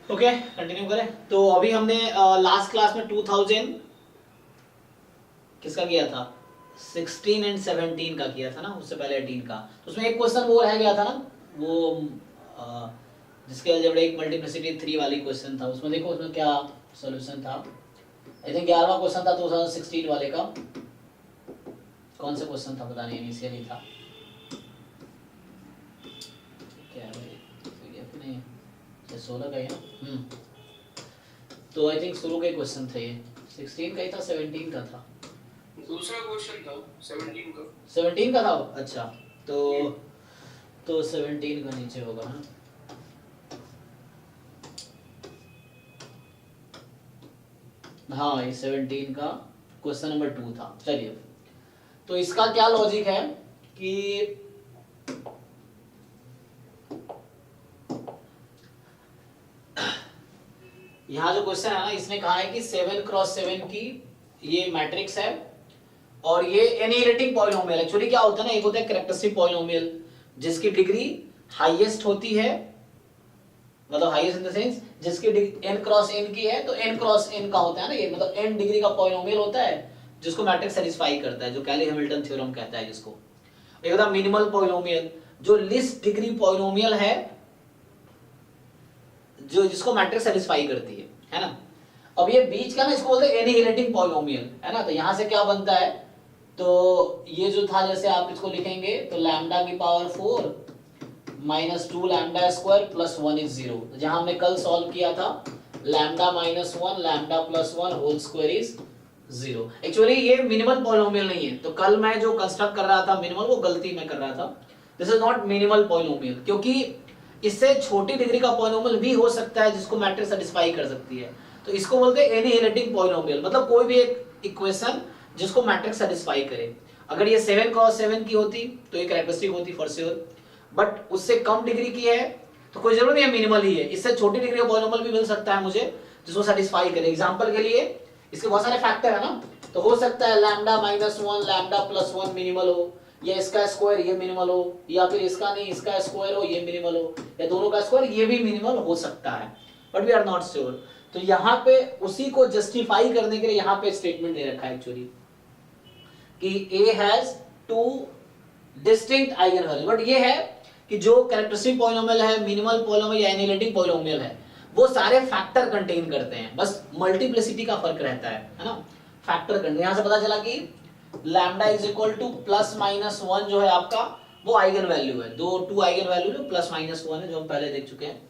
Okay continue करें। तो अभी हमने लास्ट क्लास में 2000 किसका किया था, 16 एंड 17 का किया था ना, उससे पहले 18 का। तो उसमें एक क्वेश्चन वो रह गया था ना, वो जिसके अलजेब्रिक मल्टीप्लिसिटी 3 वाली क्वेश्चन था। उसमें देखो उसमें क्या सॉल्यूशन था। आई थिंक 11वां क्वेश्चन था 2016 वाले का। कौन सा क्वेश्चन था पता नहीं, इनिशियली था क्या है भाई, नहीं 16 का ही ना। तो आई थिंक शुरू का क्वेश्चन था ये, 16 का ही था 17 का था, दूसरा क्वेश्चन था 17 का। 17 का था। अच्छा तो 17 का नीचे होगा ना। हाँ ये 17 का क्वेश्चन नंबर 2 था। चलिए तो इसका क्या लॉजिक है कि यहाँ जो क्वेश्चन है ना, इसने कहा है कि 7x7 की ये मैट्रिक्स है और ये इनहेरिटिंग पॉलिनोमियल। एक्चुअली क्या होता है ना, एक होता है कैरेक्टरिस्टिक पॉलिनोमियल जिसकी डिग्री हाईएस्ट होती है, मतलब हाईएस्ट इन द सेंस जिसकी डिग्री n क्रॉस n की है, तो n क्रॉस n का होता है ना ये, मतलब n डिग्री का पॉलिनोमियल होता है जिसको मैट्रिक्स सेटिस्फाई करता है, जो कैली हैमिल्टन थ्योरम कहता है जिसको। एक होता है मिनिमल पॉलिनोमियल जो लिस्ट डिग्री पॉलिनोमियल है, जो जिसको मैट्रिक्स सेटिस्फाई करती है ना। अब ये बीच का ना, इसको बोलते हैं इनहेरिटिंग पॉलिनोमियल, है ना। तो यहां से क्या बनता है, तो ये जो था जैसे आप इसको लिखेंगे तो लैम्डा की power 4 minus 2 lambda square plus 1 is 0। जहां हमने कल सॉल्व किया था lambda minus 1 lambda plus 1 whole square is 0। Actually ये मिनिमल पॉलिनोमियल नहीं है, तो कल मैं जो कंस्ट्रक्ट कर रहा था मिनिमल, वो गलती मैं कर रहा था। This is not minimal polynomial, क्योंकि इससे छोटी डिग्री का पॉलिनोमियल भी हो सकता है जिसको मैट्रिक्स सेटिस्फाई कर सकती है। तो इसको बोलते हैं इनहेरिटिंग पॉलिनोमियल, मतलब कोई भी एक इक्वेशन जिसको मैट्रिक्स सेटिस्फाई करे। अगर ये 7x7 की होती तो ये कैरेक्टरिस्टिक होती फॉर श्योर, बट उससे कम डिग्री की है तो कोई जरूरत नहीं है मिनिमल ही है, इससे छोटी डिग्री का पॉलिनोमियल भी मिल सकता है मुझे जिसको सेटिस्फाई करे। एग्जांपल के लिए इसके बहुत सारे फैक्टर है ना, तो हो सकता है lambda minus 1 lambda plus 1 minimal हो, या इसका स्क्वायर ये मिनिमल हो, या फिर इसका नहीं इसका स्क्वायर हो ये मिनिमल हो, या दोनों का स्क्वायर ये भी मिनिमल हो सकता है, but we are not sure. तो यहाँ पे उसी को जस्टिफाई करने के लिए यहाँ पे स्टेटमेंट दे रखा है एक्चुअली कि A has 2 distinct eigen value. But ये है कि जो कैरेक्टरिस्टिक पॉलिनोमियल है, मिनिमल पॉलिनोमियल या एनालिटिक पॉलिनोमियल है, वो सारे फैक्टर कंटेन करते हैं, बस मल्टीप्लिसिटी का फर्क रहता है ना। फैक्टर कंटेन, यहां से पता चला कि lambda is equal two plus minus 1 जो है आपका वो आइगन वैल्यू है। टू आइगन वैल्यू जो प्लस माइनस 1 है, जो हम पहले देख चुके हैं।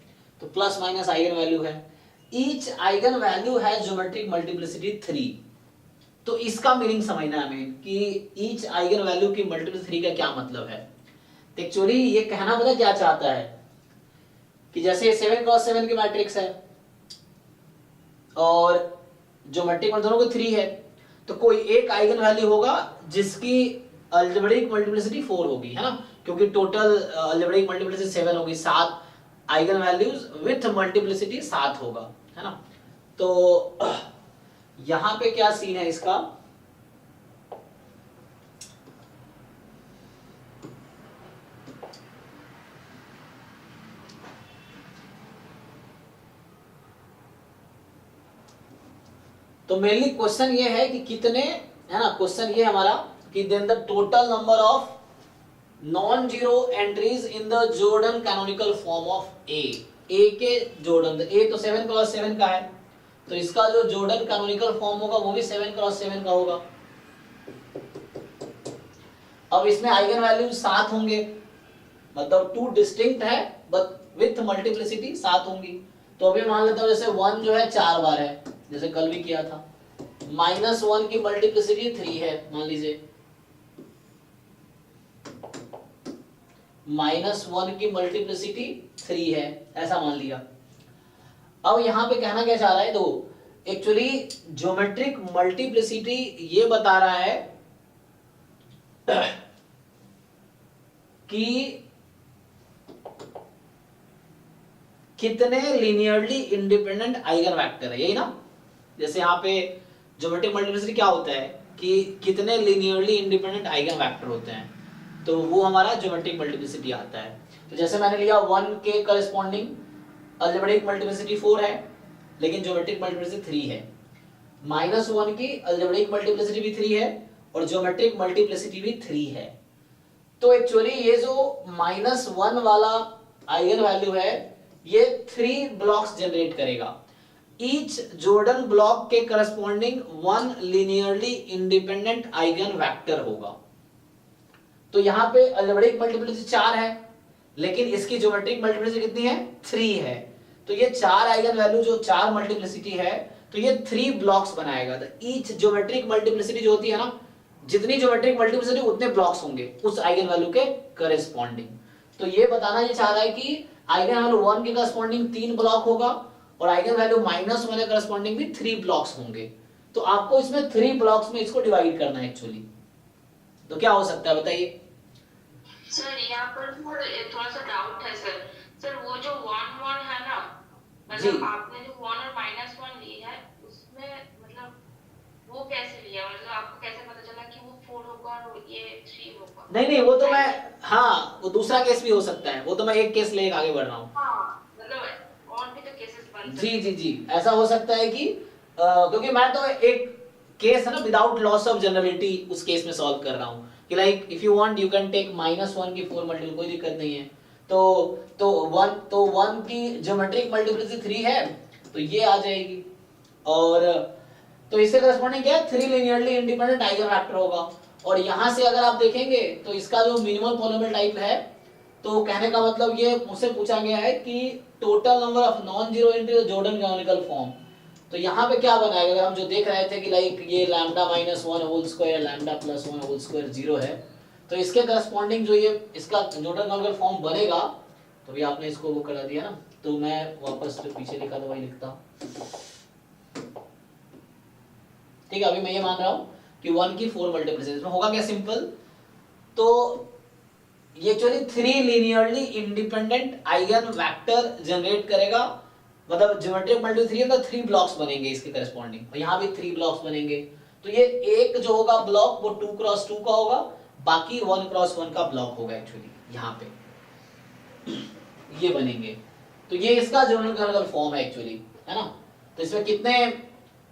तो प्लस माइनस आइगन वैल्यू है, ईच आइगन वैल्यू है ज्योमेट्रिक मल्टीप्लिसिटी 3। तो इसका मीनिंग समझना है हमें कि ईच आइगन वैल्यू की मल्टीप्लिसिटी 3 का क्या मतलब है। तो एक्चुअली ये कहना पता क्या चाहता है कि जैसे 7x7 की मैट्रिक्स है और ज्योमेट्रिक में दोनों को 3 है, तो कोई एक आइगन वैल्यू होगा जिसकी अलजेब्रिक मल्टीप्लिसिटी 4 होगी, है ना, क्योंकि टोटल अलजेब्रिक मल्टीप्लिसिटी 7 होगी, 7 आइगन वैल्यूज विथ मल्टीप्लिसिटी 7 होगा, है ना। तो यहां पे क्या सीन है इसका, तो मेनली क्वेश्चन ये है कि कितने, है ना, क्वेश्चन ये हमारा कि then the total number of non zero entries in the Jordan canonical form of A के जॉर्डन, ए तो 7x7 का है, तो इसका जो जॉर्डन कैनोनिकल फॉर्म होगा वो भी 7x7 का होगा। अब इसमें आइगन वैल्यू 7 होंगे, मतलब 2 डिस्टिंक्ट है बट विथ मल्टीप्लिसिटी 7 होंगी। तो अभी मान लेता हूं जैसे 1 जो है 4 बार है, जैसे कल भी किया था। -1 की मल्टीप्लिसिटी 3 है मान लीजिए, -1 की मल्टीप्लिसिटी 3 है, ऐसा मान लिया। अब यहां पे कहना क्या चाह रहा है, तो एक्चुअली ज्योमेट्रिक मल्टीप्लिसिटी ये बता रहा है कि कितने लिनियरली इंडिपेंडेंट आइगन वेक्टर है, यही ना। जैसे यहाँ पे ज्योमेट्रिक मल्टीप्लिसिटी क्या होता है कि कितने लिनियरली इंडिपेंडेंट आइगन वेक्टर होते हैं, तो वो हमारा ज्योमेट्रिक मल्टीप्लिसिटी आता है। तो जैसे मैंने लिया 1 के करस्पॉन्डिंग अलजेब्रिक मल्टीप्लिसिटी 4 है लेकिन ज्योमेट्रिक मल्टीप्लिसिटी 3 है। -1 की अलजेब्रिक मल्टीप्लिसिटी भी 3 है और ज्योमेट्रिक मल्टीप्लिसिटी भी 3 है। तो एक्चुअली ये जो -1 वाला आइगन वैल्यू है ये 3 ब्लॉक्स जनरेट करेगा। ईच जॉर्डन ब्लॉक के corresponding 1 linearly independent eigen vector होगा। तो यहाँ पे अलजेब्रिक मल्टीप्लिसिटी 4 है लेकिन इसकी ज्योमेट्रिक मल्टीप्लिसिटी कितनी है 3 है। तो ये 4 आइगन वैल्यू जो 4 मल्टीप्लिसिटी है तो ये 3 ब्लॉक्स बनाएगा। तो ईच ज्योमेट्रिक मल्टीप्लिसिटी जो होती है ना, जितनी ज्योमेट्रिक मल्टीप्लिसिटी उतने ब्लॉक्स होंगे उस आइगन वैल्यू के करस्पॉन्डिंग। तो ये बताना ये चाह रहा है कि आइगन वैल्यू 1 के करस्पॉन्डिंग 3 ब्लॉक होगा और आइगन वैल्यू -1 के करस्पॉन्डिंग भी 3 ब्लॉक्स होंगे। तो आपको इसमें 3 ब्लॉक्स में इसको डिवाइड करना है एक्चुअली। तो क्या हो सकता है बताइए सर। यहाँ पर थोड़ा सा डाउट है सर। सर वो जो 1 1 है ना, जी। मतलब आपने जो 1 और -1 ली है उसमें मतलब वो कैसे लिया, मतलब आपको कैसे पता चला कि वो 4 होगा और ये 3 होगा? नहीं वो तो मैं, हाँ वो दूसरा केस भी हो सकता है, वो तो मैं एक केस लेके आगे बढ़ रहा हूँ। हाँ, मतलब और भी तो केसेस बन सकते जी जी जी, ऐसा हो सकता है कि क्योंकि मैं तो एक केस है ना विदाउट लॉस ऑफ जनरलिटी उस केस में सॉल्व कर रहा हूँ कि like if you want you can take -1 की 4 मल्टीपल, कोई दिक्कत नहीं है। तो 1 की ज्योमेट्रिक मल्टीप्लिसिटी 3 है तो ये आ जाएगी। और तो इससे करस्पॉन्डिंग क्या है 3 लीनियरली इंडिपेंडेंट आइगन वेक्टर होगा। और यहां से अगर आप देखेंगे तो इसका जो मिनिमल पॉलिनोमियल टाइप है, तो कहने का मतलब ये मुझसे पूछा गया है कि total number of non zero entry Jordan canonical form. तो यहाँ पे क्या बनाएगा, अगर हम जो देख रहे थे कि लाइक ये lambda -1 whole square lambda +1 whole square 0 है, तो इसके करस्पॉन्डिंग जो ये इसका जॉर्डन कैनोनिकल फॉर्म बनेगा। तो भी आपने इसको वो करा दिया ना, तो मैं वापस जो पीछे लिखा था वही लिखता हूँ। ठीक है, अभी मैं ये मान रहा हूँ कि 1 की 4 मल्टीप्लिसिटी में होगा क्या सिंपल। तो ये actually 3 linearly independent eigen vector generate करेगा। मतलब ज्योमेट्रिक मल्टीप्लिसिटी 3 मतलब 3 ब्लॉक्स बनेंगे इसके करस्पॉन्डिंग, और यहाँ भी 3 ब्लॉक्स बनेंगे। तो ये एक जो होगा ब्लॉक वो 2 क्रॉस 2 का होगा, बाकी 1 क्रॉस 1 का ब्लॉक होगा एक्चुअली यहाँ पे ये बनेंगे। तो ये इसका ज्योमेट्रिकल फॉर्म है एक्चुअली, है ना। तो इसमें कितने,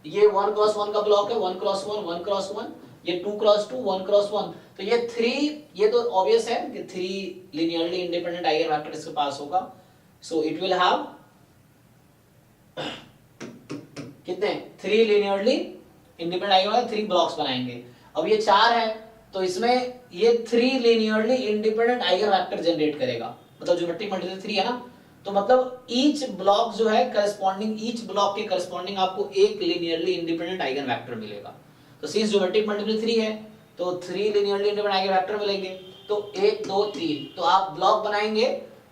ये 1 क्रॉस 1 का ब्लॉक है, 1 क्रॉस 1 1 क्रॉस 1, ये 2 क्रॉस 2 1 क्रॉस 1। तो ये 3, ये तो ऑब्वियस है कि 3 लीनियरली इंडिपेंडेंट आइगन वेक्टर इसके पास होगा। सो इट विल हैव कितने 3 linearly independent eigen vector, 3 blocks बनाएंगे। अब ये 4 है तो इसमें ये 3 linearly independent eigen vector generate करेगा। मतलब ज्योमेट्रिक मल्टीप्लिसिटी 3 है ना, तो मतलब ईच ब्लॉक जो है करस्पॉन्डिंग, ईच ब्लॉक के करस्पॉन्डिंग आपको एक लीनियरली इंडिपेंडेंट आइगन वेक्टर मिलेगा। तो सिंस ज्योमेट्रिक मल्टीप्लिसिटी 3 है तो 3 लीनियरली इंडिपेंडेंट आइगन वेक्टर मिलेंगे। तो 1 2 3, तो आप ब्लॉक बनाएंगे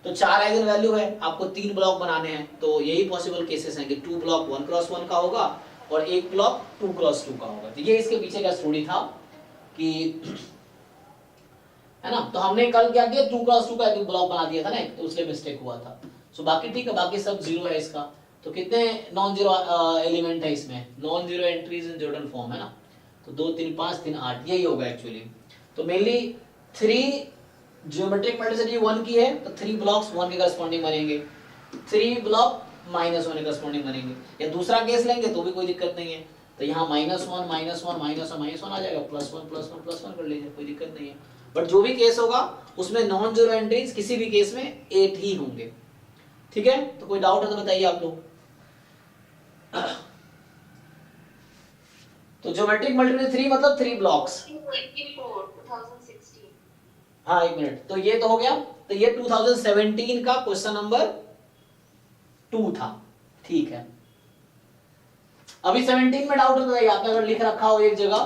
तो 4 आइगन वैल्यू है, आपको 3 ब्लॉक बनाने हैं। तो यही पॉसिबल केसेस हैं कि 2 ब्लॉक 1 क्रॉस 1 का होगा और 1 ब्लॉक 2 क्रॉस 2 का होगा। तो ये इसके पीछे का स्टोरी था कि, है ना। तो हमने कल क्या किया, 2 क्रॉस 2 का एक ब्लॉक बना दिया था ना, तो उसलिए मिस्टेक हुआ था। सो बाकी ठीक है, बाकी सब जीरो है इसका। तो कितने नॉन जीरो एलिमेंट है इसमें, नॉन जीरो एंट्रीज इन जॉर्डन फॉर्म, है ना। तो 2 3 5 3 8 यही होगा एक्चुअली। तो मेनली 3 ज्योमेट्रिक मल्टीप्लिसिटी 1 की है तो 3 ब्लॉक्स 1 के करस्पॉन्डिंग बनेंगे, 3 ब्लॉक -1 के करस्पॉन्डिंग बनेंगे। या दूसरा केस लेंगे तो भी कोई दिक्कत नहीं है। तो यहाँ -1 -1 आ जाएगा, +1 कर लीजिए, कोई दिक्कत नहीं है। बट जो भी केस होगा उसमें नॉन जीरो एंट्रीज किसी भी केस में 8 ही होंगे। ठीक है, तो कोई डाउट है तो बताइए आप लोग। तो ज्योमेट्रिक मल्टीप्लिसिटी 3 मतलब 3 ब्लॉक्स। 2016। हाँ एक मिनट, तो ये तो हो गया। तो ये 2017 का क्वेश्चन नंबर 2 था। ठीक है, अभी 17 में डाउट है तो आपने अगर लिख रखा हो एक जगह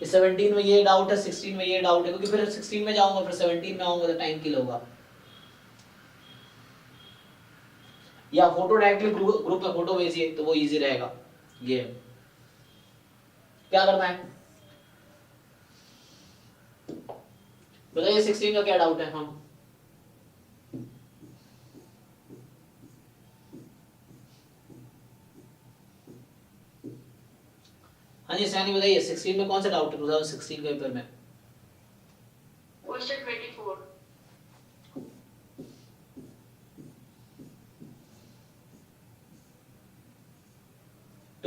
कि 17 में ये डाउट है, 16 में ये डाउट है, क्योंकि फिर 16 में जाऊंगा फिर 17 में आऊंगा तो टाइम किल होगा। या फोटो डायरेक्टली ग्रुप में फोटो भेजिए तो वो इजी रहेगा। ये क्या करना है बताइए, 16 का क्या डाउट है। हाँ हाँ जी सैनी बताइए, 16 में कौन सा डाउट है 2016 के पेपर में। क्वेश्चन 24।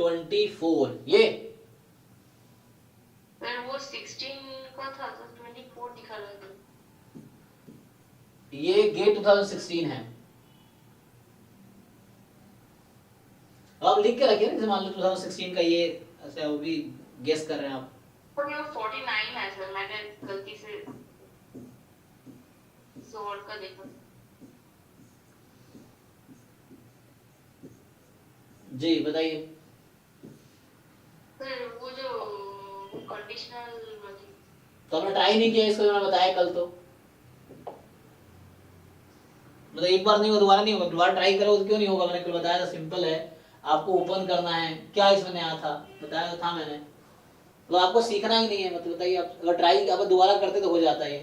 24 ये फिर वो 16 का था तो 24 दिखा रहा था। ये गेट 2016 है। आप लिख के रखिए ना, जैसे मान लो 2016 का ये ऐसा वो भी गेस कर रहे हैं आप। पर ये 49 है सर, मैंने गलती से सोल्ड का देखा। जी बताइए। सर वो जो कंडीशनल वाली तो आपने ट्राई नहीं किया इसको, जो मैंने बताया कल तो। मतलब एक बार नहीं होगा दोबारा नहीं होगा, दोबारा ट्राई करो तो क्यों नहीं होगा। मैंने कल बताया था, सिंपल है, आपको ओपन करना है। क्या इसमें नया था, बताया तो था मैंने। तो आपको सीखना ही नहीं है, मतलब बताइए आप अगर ट्राई आप दोबारा करते तो हो जाता है।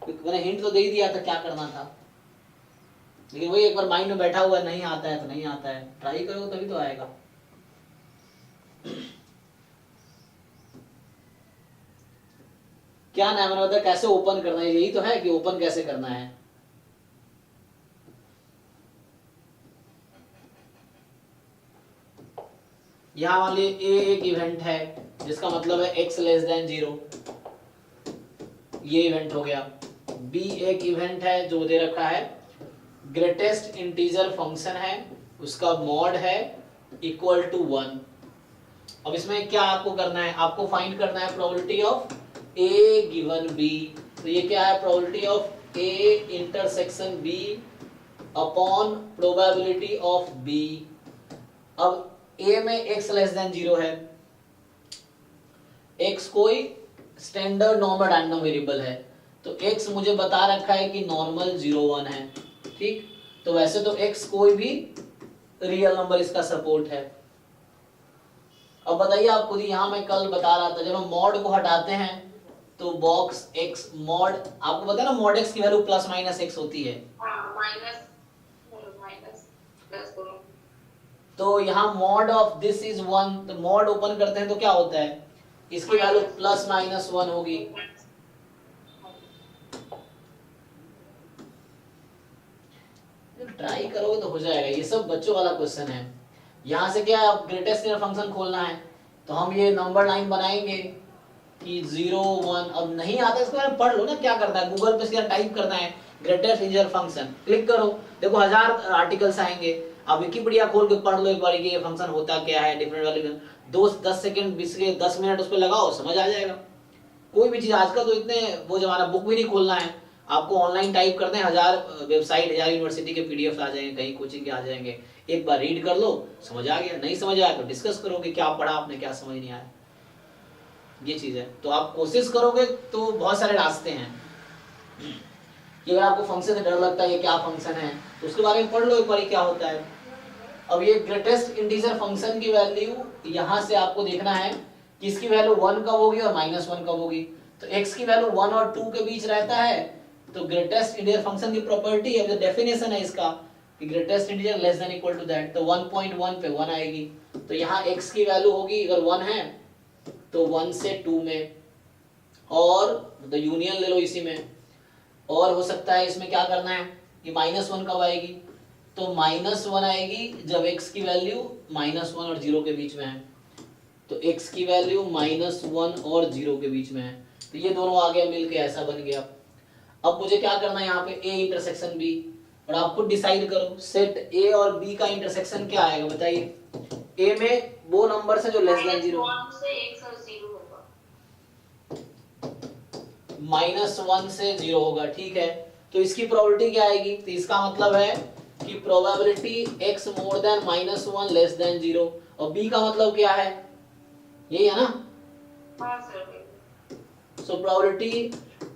मैंने हिंट तो दे ही दिया था क्या करना था, लेकिन वही एक बार माइंड में बैठा हुआ है, नहीं आता है तो नहीं आता है, ट्राई करो तभी तो आएगा। क्या नाम है, मतलब कैसे ओपन करना है, यही तो है कि ओपन कैसे करना है। यहाँ वाले ए एक इवेंट है जिसका मतलब है x लेस देन 0, ये इवेंट हो गया। बी एक इवेंट है जो दे रखा है ग्रेटेस्ट इंटीजर फंक्शन है, उसका मॉड है इक्वल टू 1। अब इसमें क्या आपको करना है, आपको फाइंड करना है probability of A given B. तो ये क्या है, probability of A intersection B upon probability of B. अब ए में x लेस देन 0 है, x कोई स्टैंडर्ड नॉर्मल रैंडम वेरिएबल है, तो x मुझे बता रखा है कि नॉर्मल 0 1 है, ठीक। तो वैसे तो x कोई भी रियल नंबर इसका सपोर्ट है। अब बताइए आप खुद ही, यहां मैं कल बता रहा था जब हम मॉड को हटाते हैं तो बॉक्स x मॉड, आपको पता है ना मॉड x की वैल्यू प्लस माइनस x होती है। हाँ माइनस प्लस करो तो यहाँ मॉड ऑफ दिस इज 1, तो मॉड ओपन करते हैं तो क्या होता है, इसकी वैल्यू प्लस माइनस 1 होगी। ट्राई करोगे तो हो जाएगा, ये सब बच्चों वाला क्वेश्चन है। यहाँ से क्या है, ग्रेटेस्ट फंक्शन खोलना है, तो हम ये नंबर लाइन बनाएंगे कि 0 1। अब नहीं आता इसको यार पढ़ लो ना, क्या करना है, गूगल पे सीधा टाइप करना है ग्रेटेस्ट इंटीजर फंक्शन, क्लिक करो, देखो 1000 आर्टिकल्स आएंगे। आप विकिपीडिया खोल के पढ़ लो एक बार कि ये फंक्शन होता क्या है, डिफरेंट वैल्यू, 10 सेकंड 10 मिनट उस पर लगाओ, समझ आ जाएगा। कोई भी चीज आजकल तो इतने वो जमाना, बुक भी नहीं खोलना है आपको, ऑनलाइन टाइप करते हैं 1000 वेबसाइट, 1000 यूनिवर्सिटी के पीडीएफ आ जाएंगे, कहीं कोचिंग के आ जाएंगे, एक बार रीड कर लो, समझ आ गया। नहीं समझ आया तो डिस्कस करोगे क्या पढ़ा आपने, क्या समझ नहीं आया, ये चीज है। तो आप कोशिश करोगे तो बहुत सारे रास्ते हैं। कि अगर आपको फंक्शन से डर लगता है ये क्या फंक्शन है, तो उसके बारे में पढ़ लो एक बार क्या होता है। अब ये ग्रेटेस्ट इंटीजर फंक्शन की वैल्यू यहां से आपको देखना है कि इसकी वैल्यू 1 कब होगी और -1 कब होगी। तो x की वैल्यू 1 और 2 के बीच रहता है, तो ग्रेटेस्ट इंटीजर फंक्शन की प्रॉपर्टी है, जो डेफिनेशन है इसका कि greatest integer less than equal to that, तो 1.1 पे 1 आएगी। तो यहाँ x की वैल्यू होगी अगर 1 है तो 1 से 2 में, और तो यूनियन ले लो इसी में। और हो सकता है इसमें क्या करना है कि -1 कब आएगी, तो -1 आएगी जब x की वैल्यू -1 और 0 के बीच में है। तो x की वैल्यू -1 और 0 के बीच में है, तो ये दोनों आ गया मिलके ऐसा बन गया। अब मुझे क्या करना है यहाँ पे a इंटरसेक्शन b, और आप खुद डिसाइड करो सेट a और b का इंटरसेक्शन क्या आएगा बताइए। a में वो नंबर से जो लेस देन 0, -1 से 1 और 0 होगा, -1 से 0 होगा, ठीक है। तो इसकी प्रोबेबिलिटी क्या आएगी, तो इसका मतलब है कि probability x more than -1 less than 0, और b का मतलब क्या है, यही है ना। हाँ sir. So probability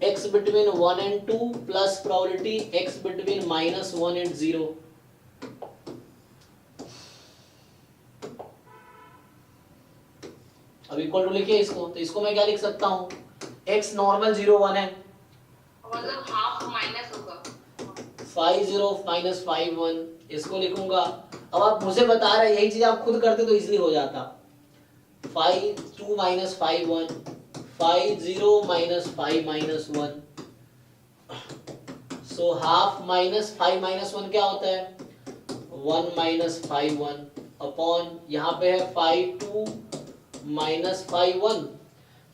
x between 1 and 2 plus probability x between -1 and 0. अब इक्वल टू लिखिए इसको, तो इसको मैं क्या लिख सकता हूँ, x नॉर्मल 0 1 है, मतलब हाफ माइनस होगा 5 0 -5 1, इसको लिखूंगा। अब आप मुझे बता रहे यही चीज आप खुद करते तो इजीली हो जाता। 5 2 -5 1, 5 0 -5 -1, so half -5 -1 क्या होता है, 1 -5 1, अपॉन यहाँ पे है five two minus five one,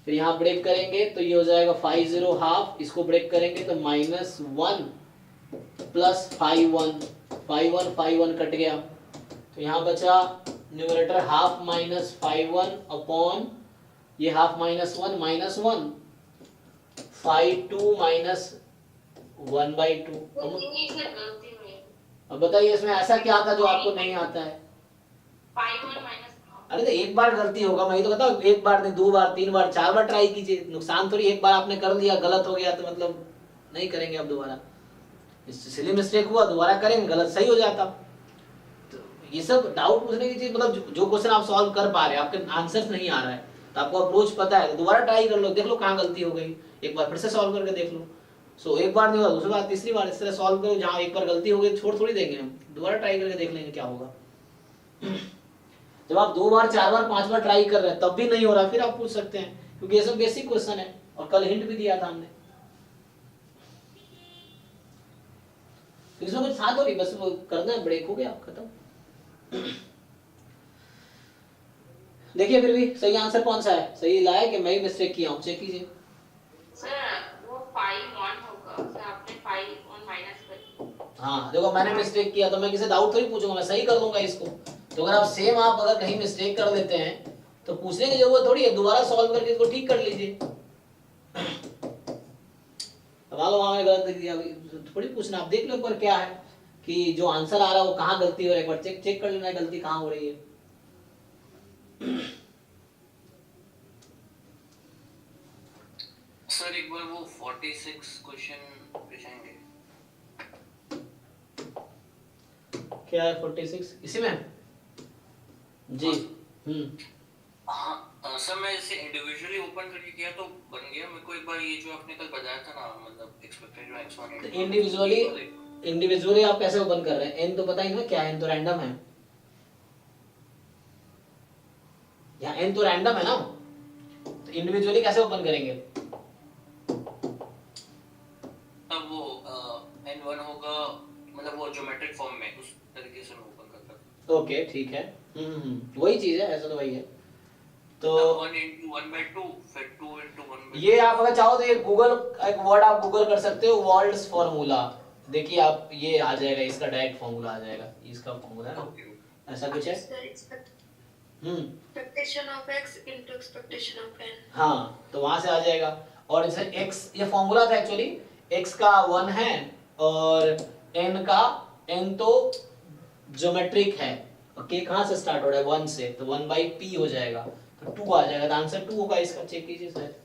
फिर यहाँ ब्रेक करेंगे तो ये हो जाएगा फाइव जीरो हाफ, इसको ब्रेक करेंगे तो minus one plus five one cut गया, तो यहाँ बचा numerator half minus five one upon ये half minus one five two minus one by two. गलती हुई। अब बताइए इसमें ऐसा क्या था जो आपको नहीं आता है? 5 1 माइनस। अरे तो एक बार गलती होगा, मैं ही तो कहता हूँ, एक बार नहीं, दो बार, तीन बार, चार बार ट्राई कीजिए, नुकसान थोड़ी, एक बार आपने कर लिया गलत हो गया तो मतलब नहीं करेंगे आप दोबारा, सिली मिस्टेक हुआ दोबारा करेंगे गलत सही हो जाता। तो ये सब डाउट पूछने की चीज, मतलब जो क्वेश्चन आप सॉल्व कर पा रहे हैं, आपके आंसर नहीं आ रहा है तो आपको अप्रोच पता है तो दोबारा ट्राई कर लो, देख लो कहाँ गलती हो गई, एक बार फिर से सॉल्व करके देख लो। सो एक बार नहीं हुआ, दूसरी बार, तीसरी बार, इस तरह सॉल्व करो, जहाँ एक बार गलती हो गई छोड़ थोड़ी देंगे हम, दोबारा ट्राई करके देख लेंगे क्या होगा। जब आप दो बार, चार बार, पांच बार ट्राई कर रहे हैं तब भी नहीं हो रहा, फिर आप पूछ सकते हैं, क्योंकि ये सब बेसिक क्वेश्चन है और कल हिंट भी दिया था हमने। इसमें कुछ था तो नहीं, बस वो करना है, ब्रेक हो गया, खत्म। देखिए फिर भी सही आंसर कौन सा है, सही लाया कि मैं ही मिस्टेक किया हूं, चेक कीजिए। सर वो 5 1 होगा, सर आपने 5 1 माइनस कर। हाँ देखो मैंने मिस्टेक किया तो मैं किसी डाउट थोड़ी पूछूंगा, मैं सही कर दूंगा इसको। तो अगर आप सेम, आप अगर कहीं मिस्टेक कर लेते हैं तो पूछने की जरूरत थोड़ी है, दोबारा सॉल्व करके इसको ठीक कर लीजिए। मान लो वहां गलत किया, थोड़ी पूछना, आप देख लो एक बार क्या है कि जो आंसर आ रहा है वो कहाँ गलती हो रही है, एक बार चेक कर लेना है गलती कहाँ हो रही है। सर एक बार वो 46 क्वेश्चन पूछेंगे। क्या है 46 इसी में जी? हाँ सर, मैं इसे इंडिविजुअली ओपन करके किया तो बन गया। मेरे को एक बार ये जो आपने कल बताया था ना, मतलब एक्सपेक्टेड x1 इंडिविजुअली आप कैसे ओपन कर रहे हैं? n तो पता ही ना क्या है, n तो रैंडम है, यहाँ n तो रैंडम है ना, तो इंडिविजुअली कैसे ओपन करेंगे? तब वो n1 होगा, मतलब वो ज्योमेट्रिक फॉर्म में उस तरीके से मैं ओपन करता। ओके ठीक है, वही चीज है, ऐसा तो वही है। तो 1 into 1/2 फिर 2 into 1/2। ये आप अगर चाहो तो ये गूगल, एक वर्ड आप गूगल कर सकते हो, वॉल्ट्स फॉर्मूला, देखिए आप ये आ जाएगा, इसका डायरेक्ट फॉर्मूला आ जाएगा, इसका फॉर्मूला है ना, ऐसा कुछ है। Expectation of x into expectation of n। हाँ तो वहां से आ जाएगा, और जैसे x, ये फॉर्मूला था एक्चुअली, x का 1 है और n का, n तो ज्योमेट्रिक है, और k कहां से स्टार्ट हो रहा है 1 से, तो 1/p हो जाएगा, तो 2 आ जाएगा, तो आंसर 2 होगा इसका, चेक कीजिए सर।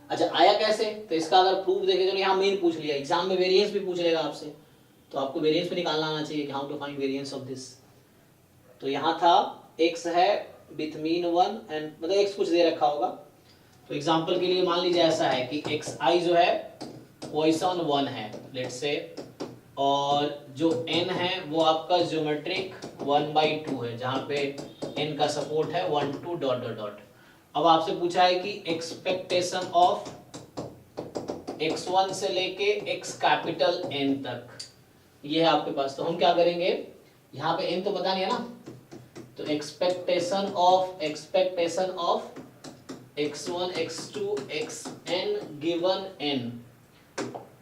अच्छा आया कैसे, तो इसका अगर प्रूफ देखे तो यहाँ मेन पूछ लिया, एग्जाम में वेरिएंस भी पूछ लेगा आपसे, तो आपको वेरिएंस भी निकालना आना चाहिए, how to find variance of this. तो यहाँ था x है बिटवीन 1 एंड, मतलब x कुछ दे रखा होगा, तो एग्जांपल के लिए मान लीजिए ऐसा है कि xi जो है पॉइसन 1 है लेट्स से, और जो n है वो आपका ज्योमेट्रिक 1/2 है, जहाँ पे n का सपोर्ट है 1 2 डॉट डॉट डॉट। अब आपसे पूछा है कि एक्सपेक्टेशन ऑफ x1 से लेके x कैपिटल N तक, ये है आपके पास, तो हम क्या करेंगे, यहाँ पे n तो पता नहीं है ना, तो expectation of x1 x2 xn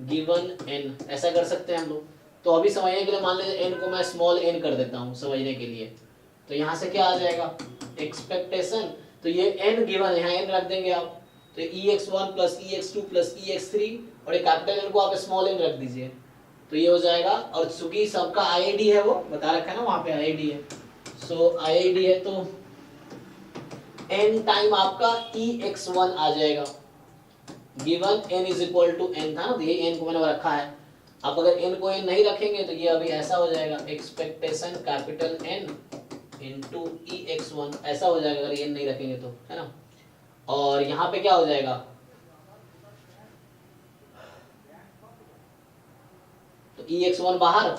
given n, ऐसा कर सकते हैं हम लोग। तो अभी समझने के लिए मान लीजिए n को मैं स्मॉल n कर देता हूँ समझने के लिए, तो यहाँ से क्या आ जाएगा एक्सपेक्टेशन, तो ये n गिवन है, यहाँ n रख देंगे आप, तो ex1 plus ex2 plus ex3, और ये कैपिटल n को आप स्मॉल n रख दीजिए, तो ये हो जाएगा। और चूंकि सबका IID है, वो बता रखा है ना वहाँ पे IID है, सो IID है तो n टाइम आपका ex1 आ जाएगा, given n is equal to n था ना, तो ये n को मैंने रखा है। आप अगर n को n नहीं रखेंगे तो ये अभी ऐसा हो जाएगा, expectation capital N into ex1, ऐसा हो जाएगा अगर n नहीं रखेंगे तो, है ना। और यहाँ पे क्या हो जाएगा, तो ex1 बाहर,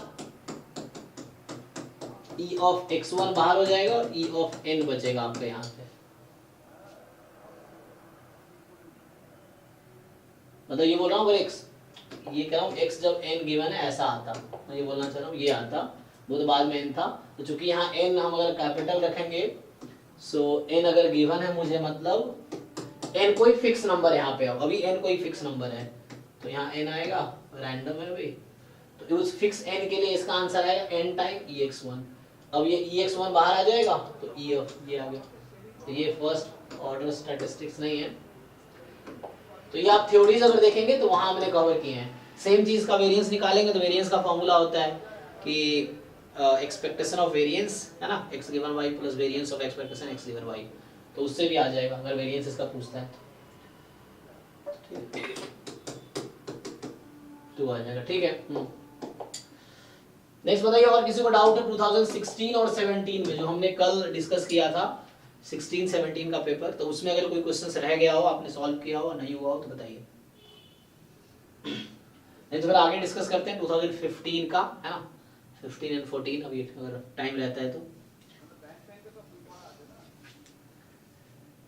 e ऑफ x1 बाहर हो जाएगा और e ऑफ n बचेगा आपके यहाँ पे, मतलब ये बोल रहा हूँ अगर x, ये कह रहा हूँ x जब n गिवन है ऐसा आता, मैं ये बोलना चाह रहा हूँ ये आता, वो तो बाद में n था। तो चूंकि यहाँ n हम अगर कैपिटल रखेंगे, सो n अगर गिवन है मुझे, मतलब n कोई फिक्स नंबर यहाँ पे, अभी n कोई फिक्स नंबर है तो यहाँ n आएगा, रैंडम है अभी, तो उस फिक्स n के लिए इसका आंसर आएगा n टाइम ex1। अब ये ex1 बाहर आ जाएगा तो ये आ गया। तो ये फर्स्ट ऑर्डर स्टैटिस्टिक्स नहीं है। तो ये आप थ्योरीज अगर देखेंगे तो वहां हमने कवर किए हैं। सेम चीज का वेरिएंस निकालेंगे तो वेरिएंस का फॉर्मूला होता है कि एक्सपेक्टेशन ऑफ वेरिएंस है ना, x given y plus variance of expectation x given y, तो उससे भी आ जाएगा अगर वेरिएंस इसका पूछता है तो आ जाएगा। ठीक है, नेक्स्ट बताइए और किसी को डाउट है 2016 और 17 में जो हमने कल डिस्कस किया था, 16-17 का पेपर, तो उसमें अगर कोई क्वेश्चन रह गया हो, आपने सॉल्व किया हो, नहीं हुआ हो तो बताइए, नहीं तो फिर आगे डिस्कस करते हैं 2015 का, है ना, 15 एंड 14 अभी अगर टाइम रहता है तो।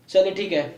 चलिए ठीक है।